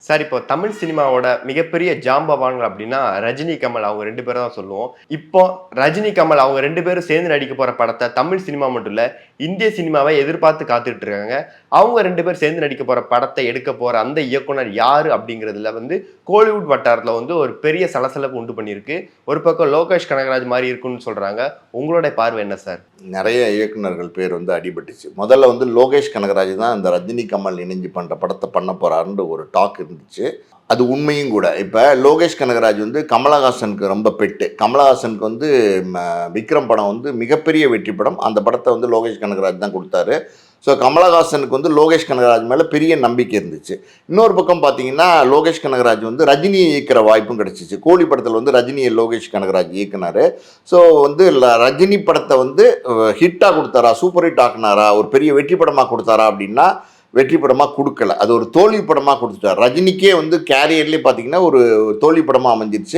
Sir இப்போ தமிழ் சினிமாவோட மிகப்பெரிய ஜாம்பவான்கள் அப்படின்னா ரஜினி கமல் அவங்க 2 பேரை தான் சொல்லுவோம். இப்போ ரஜினி கமல் அவங்க 2 பேரும் சேர்ந்து நடிக்க போற படத்தை தமிழ் சினிமா மட்டும் இல்ல, இந்திய சினிமாவை எதிர்பார்த்து காத்துட்டு இருக்காங்க. அவங்க 2 பேர் சேர்ந்து நடிக்க போற படத்தை எடுக்க போற அந்த இயக்குனர் யாரு அப்படிங்கிறதுல கோலிவுட் வட்டாரத்துல ஒரு பெரிய சலசலப்பு உண்டு பண்ணியிருக்கு. ஒரு பக்கம் லோகேஷ் கனகராஜ் மாரி இருக்குன்னு சொல்றாங்க. உங்களுடைய பார்வை என்ன சார்? நிறைய இயக்குனர்கள் பேர் அடிபட்டுச்சு. முதல்ல லோகேஷ் கனகராஜ் தான் இந்த ரஜினி கமல் இணைஞ்சு பண்ணுற படத்தை பண்ண போகிறாருன்ற ஒரு டாக் இருந்துச்சு. அது உண்மையும் கூட. இப்போ லோகேஷ் கனகராஜ் கமலஹாசனுக்கு ரொம்ப பெட்டு. கமலஹாசனுக்கு விக்ரம் படம் மிகப்பெரிய வெற்றி படம். அந்த படத்தை லோகேஷ் கனகராஜ் தான் கொடுத்தாரு. ஸோ கமலஹாசனுக்கு லோகேஷ் கனகராஜ் மேலே பெரிய நம்பிக்கை இருந்துச்சு. இன்னொரு பக்கம் பார்த்தீங்கன்னா லோகேஷ் கனகராஜ் ரஜினியை இயக்கிற வாய்ப்பும் கிடச்சிச்சு. கோழி படத்தில் ரஜினியை லோகேஷ் கனகராஜ் இயக்குனார். ஸோ ரஜினி படத்தை ஹிட்டாக கொடுத்தாரா, சூப்பர் ஹிட் ஆக்குனாரா, ஒரு பெரிய வெற்றி படமாக கொடுத்தாரா அப்படின்னா வெற்றி படமாக கொடுக்கல. அது ஒரு தோல்வி படமாக கொடுத்துட்டார். ரஜினிக்கே கேரியர்லேயே பார்த்தீங்கன்னா ஒரு தோல்வி படமாக அமைஞ்சிருச்சு.